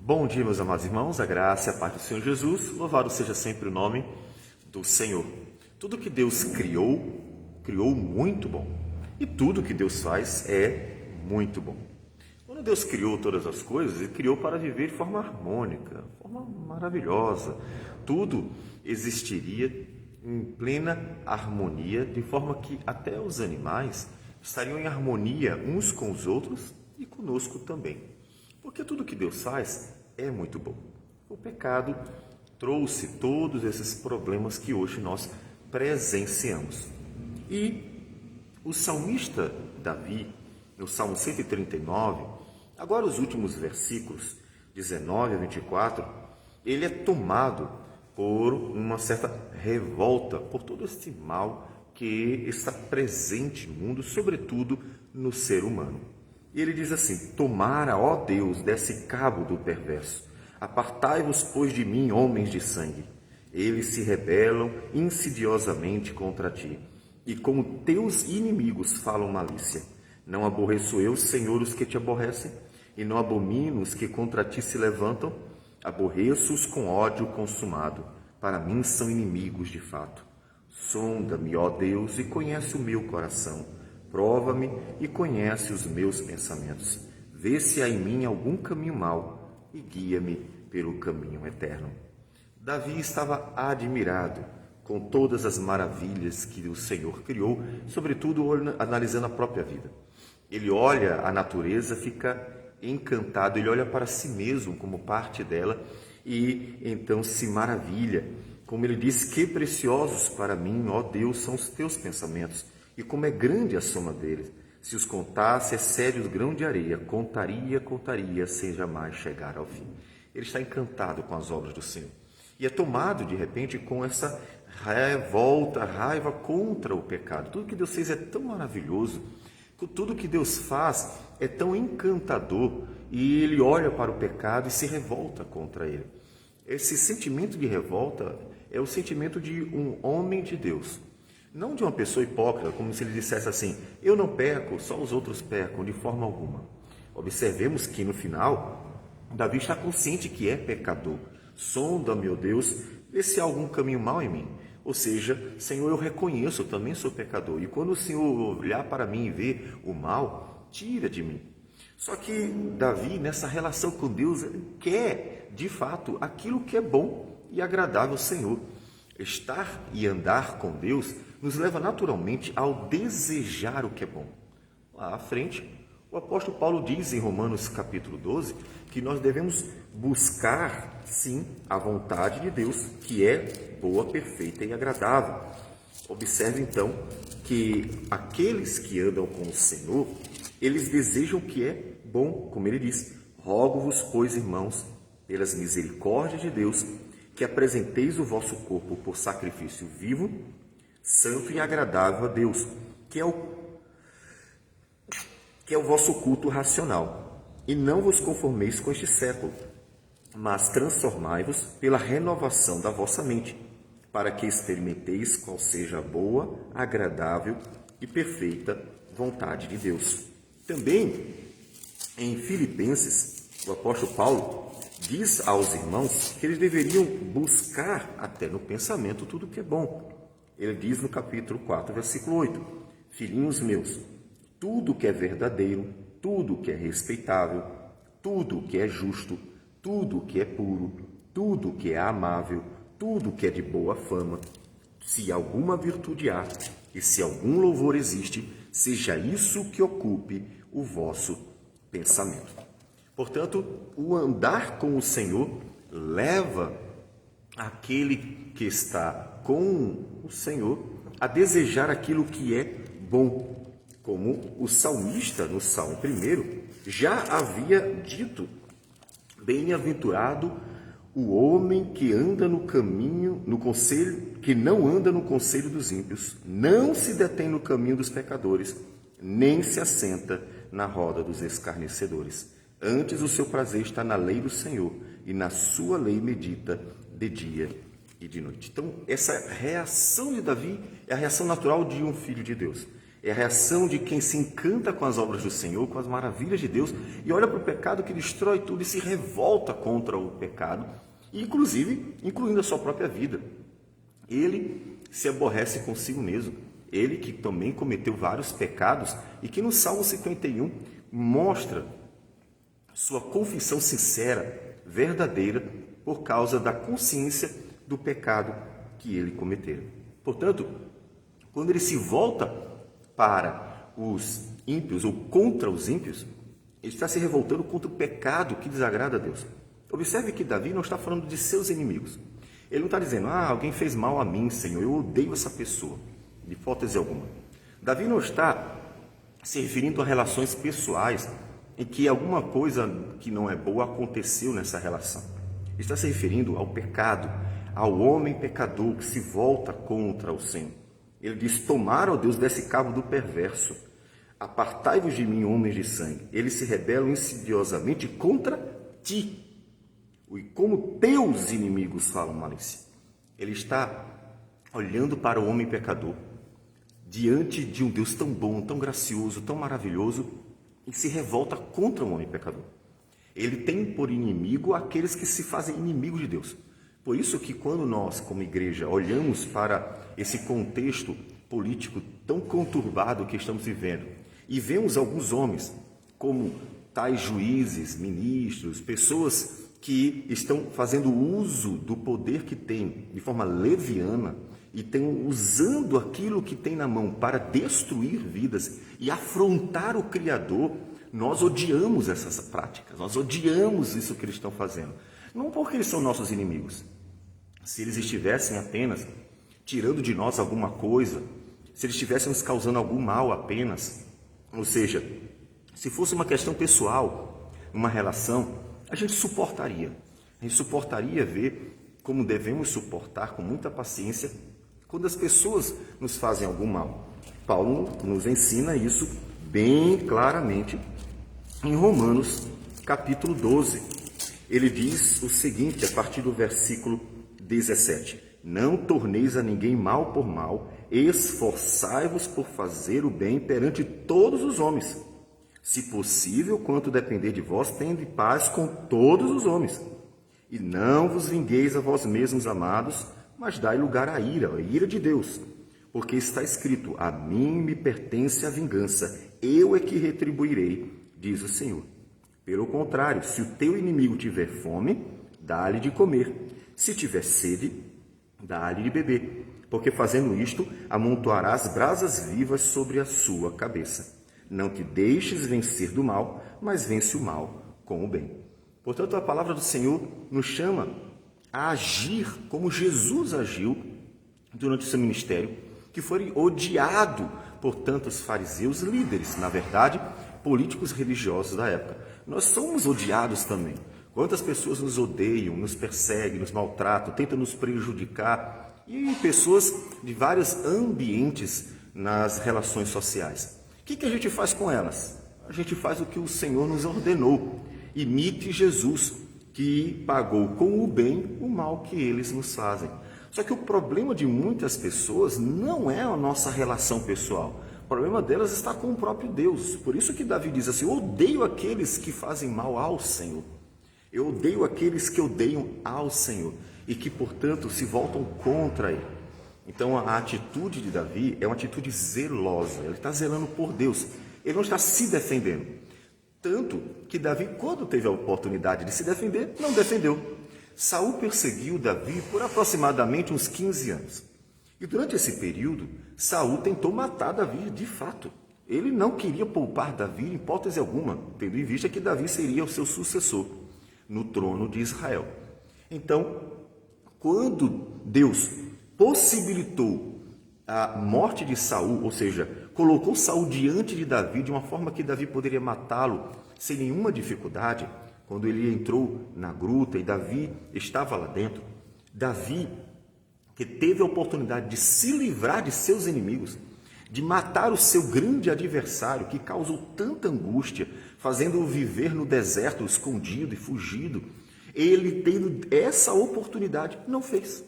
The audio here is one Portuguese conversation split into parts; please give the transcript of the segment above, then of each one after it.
Bom dia, meus amados irmãos, a graça e a paz do Senhor Jesus, louvado seja sempre o nome do Senhor. Tudo que Deus criou muito bom. E tudo que Deus faz é muito bom. Quando Deus criou todas as coisas, Ele criou para viver de forma harmônica, de forma maravilhosa. Tudo existiria em plena harmonia, de forma que até os animais estariam em harmonia uns com os outros e conosco também. Porque tudo que Deus faz é muito bom. O pecado trouxe todos esses problemas que hoje nós presenciamos. E o salmista Davi, no Salmo 139, agora os últimos versículos, 19 a 24, ele é tomado por uma certa revolta, por todo este mal que está presente no mundo, sobretudo no ser humano. E ele diz assim: tomara, ó Deus, desse cabo do perverso. Apartai-vos, pois, de mim, homens de sangue. Eles se rebelam insidiosamente contra ti, e como teus inimigos falam malícia. Não aborreço eu, Senhor, os que te aborrecem, e não abomino os que contra ti se levantam. Aborreço-os com ódio consumado. Para mim são inimigos de fato. Sonda-me, ó Deus, e conhece o meu coração. Prova-me e conhece os meus pensamentos. Vê se há em mim algum caminho mau e guia-me pelo caminho eterno. Davi estava admirado com todas as maravilhas que o Senhor criou, sobretudo analisando a própria vida. Ele olha a natureza, fica encantado, ele olha para si mesmo como parte dela e então se maravilha. Como ele diz: que preciosos para mim, ó Deus, são os teus pensamentos. E como é grande a soma deles. Se os contasse, excede o grão de areia. Contaria, sem jamais chegar ao fim. Ele está encantado com as obras do Senhor. E é tomado, de repente, com essa revolta, raiva contra o pecado. Tudo que Deus fez é tão maravilhoso. Tudo que Deus faz é tão encantador. E ele olha para o pecado e se revolta contra ele. Esse sentimento de revolta é o sentimento de um homem de Deus. Não de uma pessoa hipócrita, como se ele dissesse assim: eu não peco, só os outros pecam, de forma alguma. Observemos que no final, Davi está consciente que é pecador. Sonda, meu Deus, vê se há algum caminho mau em mim. Ou seja, Senhor, eu reconheço, eu também sou pecador. E quando o Senhor olhar para mim e ver o mal, tira de mim. Só que Davi, nessa relação com Deus, ele quer, de fato, aquilo que é bom e agradável ao Senhor. Estar e andar com Deus nos leva naturalmente ao desejar o que é bom. Lá à frente, o apóstolo Paulo diz em Romanos capítulo 12 que nós devemos buscar, sim, a vontade de Deus, que é boa, perfeita e agradável. Observe então que aqueles que andam com o Senhor, eles desejam o que é bom, como ele diz: rogo-vos, pois, irmãos, pelas misericórdias de Deus, que apresenteis o vosso corpo por sacrifício vivo, santo e agradável a Deus, que é o vosso culto racional. E não vos conformeis com este século, mas transformai-vos pela renovação da vossa mente, para que experimenteis qual seja a boa, agradável e perfeita vontade de Deus. Também, em Filipenses, o apóstolo Paulo diz aos irmãos que eles deveriam buscar até no pensamento tudo que é bom. Ele diz no capítulo 4, versículo 8: filhinhos meus, tudo que é verdadeiro, tudo que é respeitável, tudo que é justo, tudo que é puro, tudo que é amável, tudo que é de boa fama, se alguma virtude há e se algum louvor existe, seja isso que ocupe o vosso pensamento. Portanto, o andar com o Senhor leva aquele que está com o Senhor a desejar aquilo que é bom, como o salmista no Salmo 1 já havia dito: bem-aventurado o homem que anda no caminho, no conselho, que não anda no conselho dos ímpios, não se detém no caminho dos pecadores, nem se assenta na roda dos escarnecedores. Antes o seu prazer está na lei do Senhor, e na sua lei medita de dia e de noite. Então, essa reação de Davi é a reação natural de um filho de Deus. É a reação de quem se encanta com as obras do Senhor, com as maravilhas de Deus, e olha para o pecado que destrói tudo e se revolta contra o pecado, inclusive incluindo a sua própria vida. Ele se aborrece consigo mesmo. Ele que também cometeu vários pecados e que no Salmo 51 mostra sua confissão sincera, verdadeira, por causa da consciência do pecado que ele cometera. Portanto, quando ele se volta para os ímpios ou contra os ímpios, ele está se revoltando contra o pecado que desagrada a Deus. Observe que Davi não está falando de seus inimigos. Ele não está dizendo, alguém fez mal a mim, Senhor, eu odeio essa pessoa, de hipótese alguma. Davi não está se referindo a relações pessoais em que alguma coisa que não é boa aconteceu nessa relação. Ele está se referindo ao pecado, ao homem pecador que se volta contra o Senhor. Ele diz, tomara, ó Deus, desse cabo do perverso. Apartai-vos de mim, homens de sangue. Eles se rebelam insidiosamente contra ti. E como teus inimigos falam malícia. Ele está olhando para o homem pecador, diante de um Deus tão bom, tão gracioso, tão maravilhoso, e se revolta contra o homem pecador. Ele tem por inimigo aqueles que se fazem inimigos de Deus. Por isso que quando nós, como igreja, olhamos para esse contexto político tão conturbado que estamos vivendo e vemos alguns homens como tais juízes, ministros, pessoas que estão fazendo uso do poder que têm de forma leviana e estão usando aquilo que tem na mão para destruir vidas e afrontar o Criador, nós odiamos essas práticas, nós odiamos isso que eles estão fazendo. Não porque eles são nossos inimigos. Se eles estivessem apenas tirando de nós alguma coisa, se eles estivessem nos causando algum mal apenas, ou seja, se fosse uma questão pessoal, uma relação, a gente suportaria. A gente suportaria ver como devemos suportar com muita paciência quando as pessoas nos fazem algum mal. Paulo nos ensina isso bem claramente em Romanos capítulo 12. Ele diz o seguinte, a partir do versículo 17: não torneis a ninguém mal por mal, esforçai-vos por fazer o bem perante todos os homens. Se possível, quanto depender de vós, tende paz com todos os homens. E não vos vingueis a vós mesmos, amados, mas dai lugar à ira de Deus. Porque está escrito, a mim me pertence a vingança, eu é que retribuirei, diz o Senhor. Pelo contrário, se o teu inimigo tiver fome, dá-lhe de comer. Se tiver sede, dá-lhe de beber. Porque fazendo isto, amontoarás brasas vivas sobre a sua cabeça. Não te deixes vencer do mal, mas vence o mal com o bem. Portanto, a palavra do Senhor nos chama a agir como Jesus agiu durante o seu ministério, que foi odiado por tantos fariseus líderes, na verdade, políticos religiosos da época. Nós somos odiados também. Quantas pessoas nos odeiam, nos perseguem, nos maltratam, tentam nos prejudicar, e pessoas de vários ambientes nas relações sociais. O que a gente faz com elas? A gente faz o que o Senhor nos ordenou. Imite Jesus, que pagou com o bem o mal que eles nos fazem. Só que o problema de muitas pessoas não é a nossa relação pessoal. O problema delas está com o próprio Deus. Por isso que Davi diz assim, eu odeio aqueles que fazem mal ao Senhor. Eu odeio aqueles que odeiam ao Senhor e que, portanto, se voltam contra Ele. Então, a atitude de Davi é uma atitude zelosa. Ele está zelando por Deus. Ele não está se defendendo. Tanto que Davi, quando teve a oportunidade de se defender, não defendeu. Saul perseguiu Davi por aproximadamente uns 15 anos. E durante esse período, Saul tentou matar Davi de fato. Ele não queria poupar Davi em hipótese alguma, tendo em vista que Davi seria o seu sucessor no trono de Israel. Então, quando Deus possibilitou a morte de Saul, ou seja, colocou Saul diante de Davi de uma forma que Davi poderia matá-lo sem nenhuma dificuldade, quando ele entrou na gruta e Davi estava lá dentro, Davi, que teve a oportunidade de se livrar de seus inimigos, de matar o seu grande adversário, que causou tanta angústia, fazendo-o viver no deserto, escondido e fugido, ele, tendo essa oportunidade, não fez.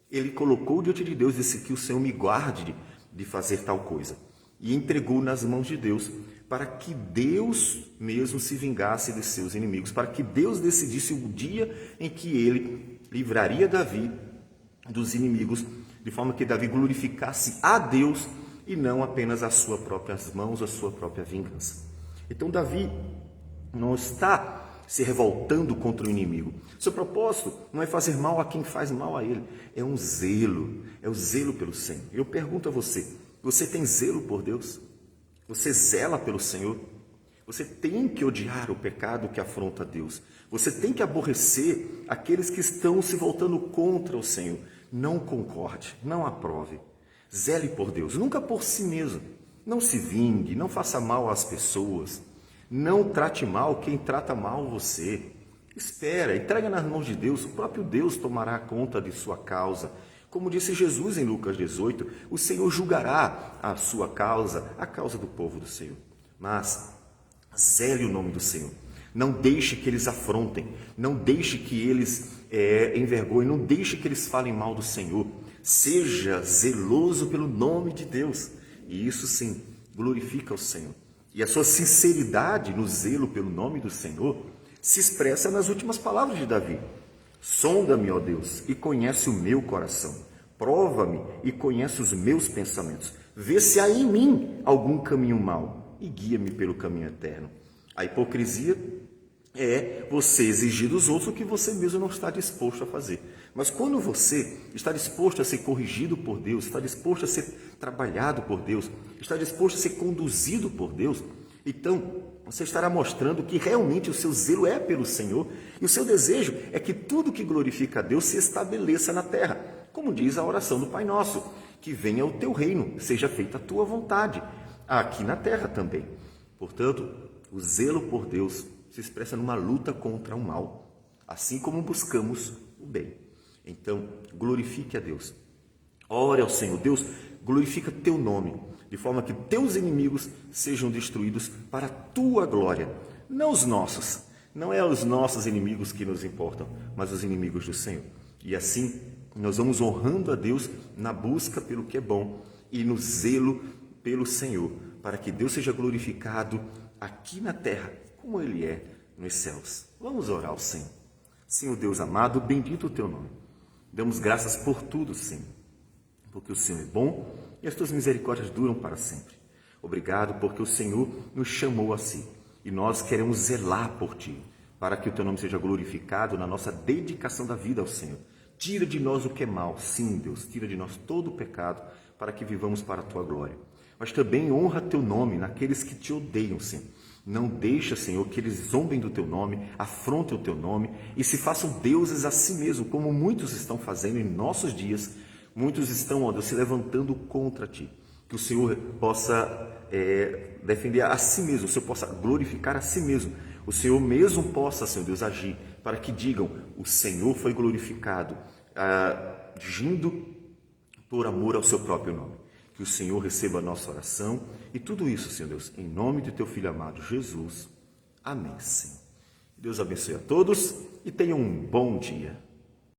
Ele colocou diante de Deus e disse que o Senhor me guarde de fazer tal coisa. e entregou nas mãos de Deus, para que Deus mesmo se vingasse de seus inimigos, para que Deus decidisse o dia em que ele livraria Davi dos inimigos, de forma que Davi glorificasse a Deus e não apenas as suas próprias mãos, a sua própria vingança. Então Davi não está se revoltando contra o inimigo. Seu propósito não é fazer mal a quem faz mal a ele, é um zelo, é o zelo pelo Senhor. Eu pergunto a você, você tem zelo por Deus? Você zela pelo Senhor? Você tem que odiar o pecado que afronta Deus. Você tem que aborrecer aqueles que estão se voltando contra o Senhor. Não concorde, não aprove. Zele por Deus, nunca por si mesmo. Não se vingue, não faça mal às pessoas. Não trate mal quem trata mal você. Espera, entrega nas mãos de Deus, o próprio Deus tomará conta de sua causa. Como disse Jesus em Lucas 18, o Senhor julgará a sua causa, a causa do povo do Senhor. Mas zele o nome do Senhor. Não deixe que eles afrontem, não deixe que eles envergonhem, não deixe que eles falem mal do Senhor. Seja zeloso pelo nome de Deus. E isso sim, glorifica o Senhor. E a sua sinceridade no zelo pelo nome do Senhor se expressa nas últimas palavras de Davi. Sonda-me, ó Deus, e conhece o meu coração. Prova-me e conhece os meus pensamentos. Vê se há em mim algum caminho mau e guia-me pelo caminho eterno. A hipocrisia é você exigir dos outros o que você mesmo não está disposto a fazer. Mas quando você está disposto a ser corrigido por Deus, está disposto a ser trabalhado por Deus, está disposto a ser conduzido por Deus, então você estará mostrando que realmente o seu zelo é pelo Senhor e o seu desejo é que tudo que glorifica a Deus se estabeleça na terra. Como diz a oração do Pai Nosso, que venha o teu reino, seja feita a tua vontade, aqui na terra também. Portanto, o zelo por Deus se expressa numa luta contra o mal, assim como buscamos o bem. Então, glorifique a Deus. Ore ao Senhor. Deus, glorifica teu nome, de forma que teus inimigos sejam destruídos para a tua glória. Não os nossos. Não é os nossos inimigos que nos importam, mas os inimigos do Senhor. E assim, nós vamos honrando a Deus na busca pelo que é bom e no zelo pelo Senhor, para que Deus seja glorificado aqui na terra, como Ele é nos céus. Vamos orar ao Senhor. Senhor Deus amado, bendito o teu nome. Damos graças por tudo, Senhor, porque o Senhor é bom e as tuas misericórdias duram para sempre. Obrigado porque o Senhor nos chamou a si e nós queremos zelar por ti, para que o teu nome seja glorificado na nossa dedicação da vida ao Senhor. Tira de nós o que é mal, sim, Deus, tira de nós todo o pecado, para que vivamos para a tua glória. Mas também honra teu nome naqueles que te odeiam, Senhor. Não deixa, Senhor, que eles zombem do teu nome, afrontem o teu nome e se façam deuses a si mesmo, como muitos estão fazendo em nossos dias. Muitos estão, ó Deus, se levantando contra ti. Que o Senhor possa defender a si mesmo, o Senhor possa glorificar a si mesmo. O Senhor mesmo possa, Senhor Deus, agir para que digam, o Senhor foi glorificado, agindo por amor ao seu próprio nome. Que o Senhor receba a nossa oração e tudo isso, Senhor Deus, em nome de teu Filho amado Jesus. Amém, Senhor. Deus abençoe a todos e tenham um bom dia.